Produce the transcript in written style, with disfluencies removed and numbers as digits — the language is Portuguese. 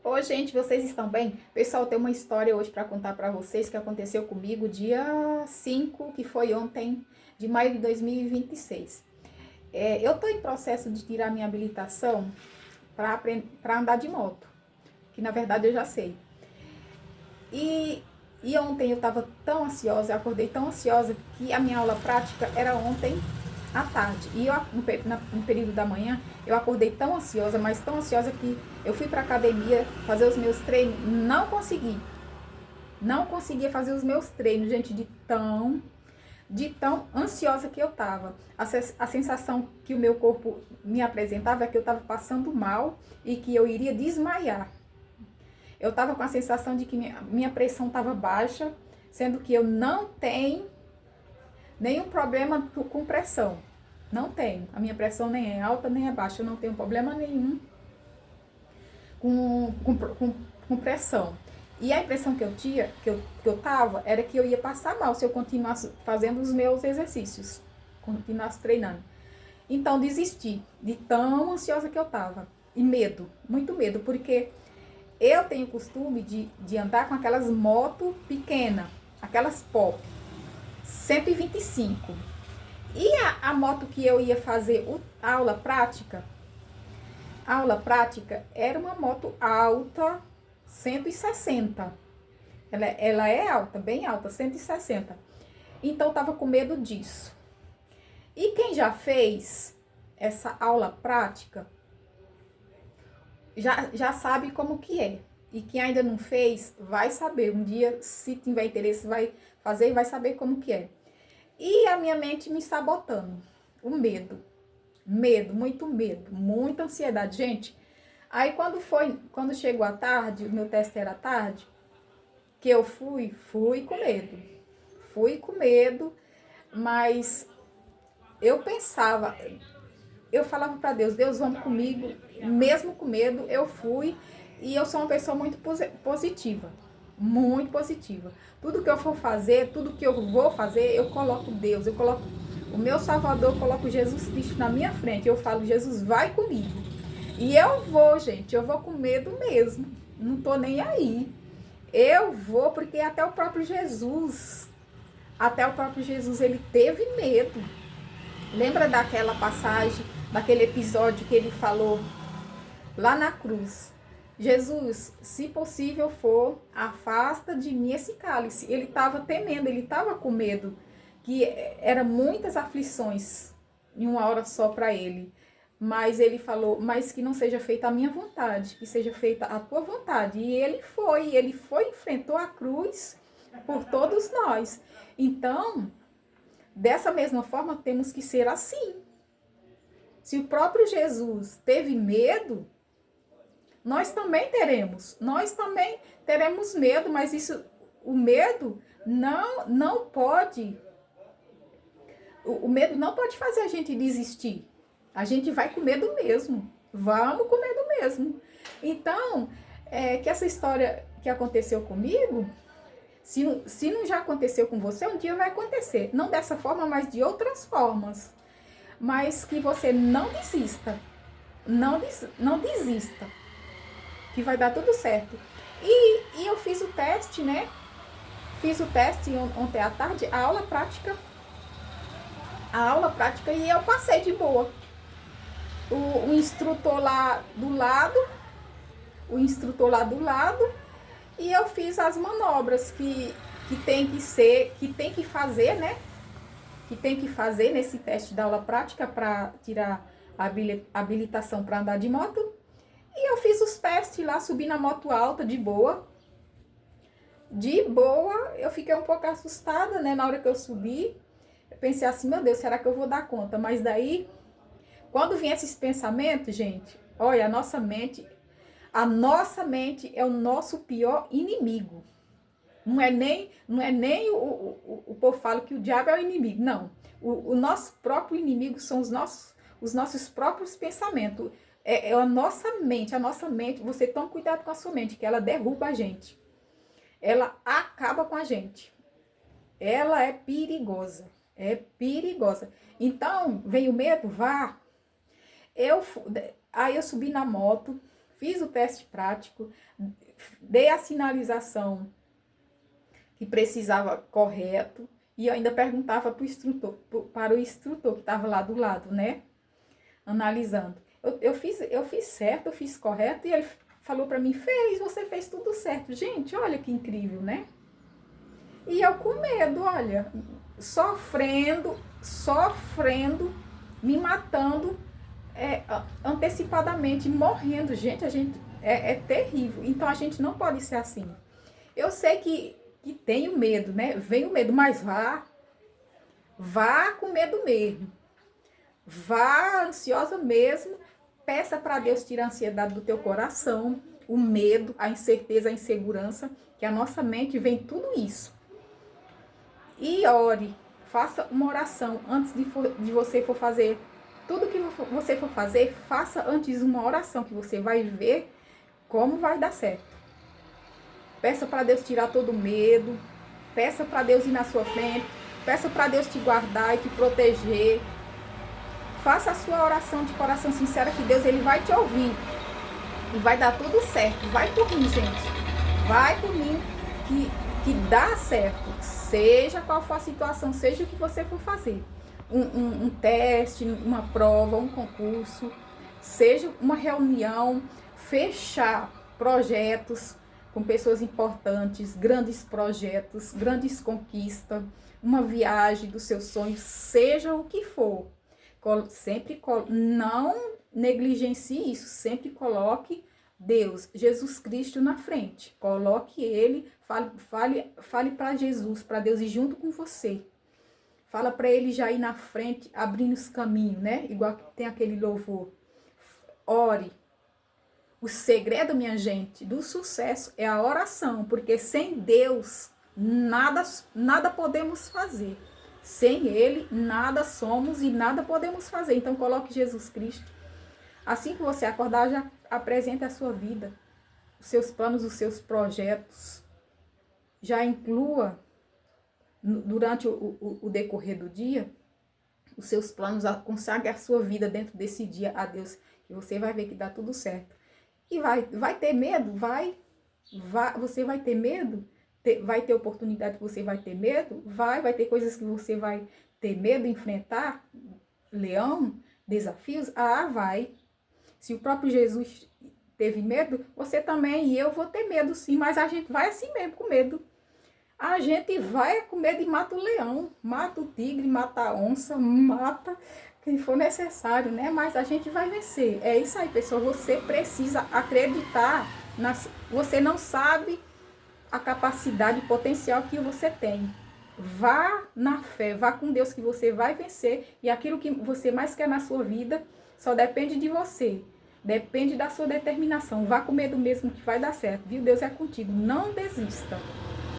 Oi, gente, vocês estão bem? Pessoal, tem uma história hoje para contar para vocês que aconteceu comigo dia 5, que foi ontem, de maio de 2026. Eu tô em processo de tirar minha habilitação para andar de moto, que na verdade eu já sei. E, e ontem eu estava tão ansiosa, eu acordei tão ansiosa que a minha aula prática era ontem à tarde. E eu, no período da manhã, eu acordei tão ansiosa, mas tão ansiosa que eu fui para academia fazer os meus treinos, não conseguia fazer os meus treinos, gente, de tão ansiosa que eu tava. A sensação que o meu corpo me apresentava é que eu tava passando mal e que eu iria desmaiar. Eu tava com a sensação de que minha pressão tava baixa, sendo que eu não tenho nenhum problema com pressão. Não tenho. A minha pressão nem é alta nem é baixa. Eu não tenho problema nenhum com pressão. E a impressão que eu tinha, que eu tava, era que eu ia passar mal se eu continuasse fazendo os meus exercícios, continuasse treinando. Então desisti de tão ansiosa que eu tava. E medo, muito medo, porque eu tenho o costume de andar com aquelas motos pequenas, aquelas pop, 125. E a moto que eu ia fazer a aula prática era uma moto alta, 160. Ela é alta, bem alta, 160. Então eu tava com medo disso. E quem já fez essa aula prática já sabe como que é. E quem ainda não fez, vai saber. Um dia, se tiver interesse, vai fazer e vai saber como que é. E a minha mente me sabotando. O medo. Medo, muito medo, muita ansiedade. Gente, aí quando chegou a tarde, o meu teste era à tarde, que eu fui com medo. Fui com medo, mas eu falava para Deus, Deus, vamos comigo, mesmo com medo, eu fui. E eu sou uma pessoa muito positiva, muito positiva. Tudo que eu for fazer, tudo que eu vou fazer, eu coloco Deus, eu coloco o meu Salvador, eu coloco Jesus Cristo na minha frente. Eu falo, Jesus, vai comigo. E eu vou, gente, eu vou com medo mesmo, não tô nem aí. Eu vou, porque até o próprio Jesus, ele teve medo. Lembra daquela passagem, daquele episódio que ele falou lá na cruz? Jesus, se possível for, afasta de mim esse cálice. Ele estava temendo, ele estava com medo, que eram muitas aflições em uma hora só para ele. Mas ele falou, mas que não seja feita a minha vontade, que seja feita a tua vontade. E ele foi, enfrentou a cruz por todos nós. Então, dessa mesma forma, temos que ser assim. Se o próprio Jesus teve medo, nós também teremos. Nós também teremos medo, mas o medo não pode. O medo não pode fazer a gente desistir. A gente vai com medo mesmo. Vamos com medo mesmo. Então, que essa história que aconteceu comigo, se não já aconteceu com você, um dia vai acontecer. Não dessa forma, mas de outras formas. Mas que você não desista. Não desista. Que vai dar tudo certo. E eu fiz o teste, né? Fiz o teste ontem à tarde, a aula prática, e eu passei de boa. O instrutor lá do lado, e eu fiz as manobras que tem que fazer, né? Que tem que fazer nesse teste da aula prática para tirar a habilitação para andar de moto. E eu fiz os testes lá, subi na moto alta, de boa. De boa, eu fiquei um pouco assustada, né? Na hora que eu subi, eu pensei assim, meu Deus, será que eu vou dar conta? Mas daí, quando vinha esses pensamentos, gente, olha, a nossa mente é o nosso pior inimigo. Não é nem o povo fala que o diabo é o inimigo, não. O nosso próprio inimigo são os nossos próprios pensamentos. É a nossa mente, você toma cuidado com a sua mente, que ela derruba a gente. Ela acaba com a gente. Ela é perigosa. É perigosa. Então, veio o medo? Vá. Aí eu subi na moto, fiz o teste prático, dei a sinalização que precisava correto e eu ainda perguntava para o instrutor que estava lá do lado, né? Analisando. Eu fiz certo, eu fiz correto, e ele falou para mim, você fez tudo certo. Gente, olha que incrível, né? E eu com medo, olha, sofrendo, me matando antecipadamente, morrendo. Gente, é terrível. Então a gente não pode ser assim. Eu sei que tenho medo, né? Vem o medo, mas vá com medo mesmo. Vá ansiosa mesmo. Peça para Deus tirar a ansiedade do teu coração, o medo, a incerteza, a insegurança, que a nossa mente vem tudo isso. E ore, faça uma oração antes de você for fazer. Tudo que você for fazer, faça antes uma oração, que você vai ver como vai dar certo. Peça para Deus tirar todo o medo, peça para Deus ir na sua frente, peça para Deus te guardar e te proteger. Faça a sua oração de coração sincero, que Deus ele vai te ouvir e vai dar tudo certo. Vai por mim, gente. Vai por mim que dá certo. Seja qual for a situação, seja o que você for fazer. Um teste, uma prova, um concurso, seja uma reunião, fechar projetos com pessoas importantes, grandes projetos, grandes conquistas, uma viagem dos seus sonhos, seja o que for. Não negligencie isso, sempre coloque Deus, Jesus Cristo na frente. Coloque ele, fale para Jesus, para Deus ir junto com você. Fala para ele já ir na frente, abrindo os caminhos, né? Igual que tem aquele louvor. Ore. O segredo, minha gente, do sucesso é a oração, porque sem Deus nada podemos fazer. Sem ele, nada somos e nada podemos fazer. Então, coloque Jesus Cristo. Assim que você acordar, já apresente a sua vida, os seus planos, os seus projetos. Já inclua, durante o decorrer do dia, os seus planos, consagre a sua vida dentro desse dia a Deus, que você vai ver que dá tudo certo. E vai ter medo? Você vai ter medo? Vai ter oportunidade que você vai ter medo? Vai ter coisas que você vai ter medo de enfrentar? Leão? Desafios? Vai. Se o próprio Jesus teve medo, você também e eu vou ter medo sim, mas a gente vai assim mesmo, com medo. A gente vai com medo e mata o leão, mata o tigre, mata a onça, mata quem for necessário, né? Mas a gente vai vencer. É isso aí, pessoal. Você precisa acreditar. Você não sabe a capacidade, o potencial que você tem. Vá na fé, vá com Deus que você vai vencer. E aquilo que você mais quer na sua vida só depende de você. Depende da sua determinação. Vá com medo mesmo que vai dar certo, viu? Deus é contigo. Não desista.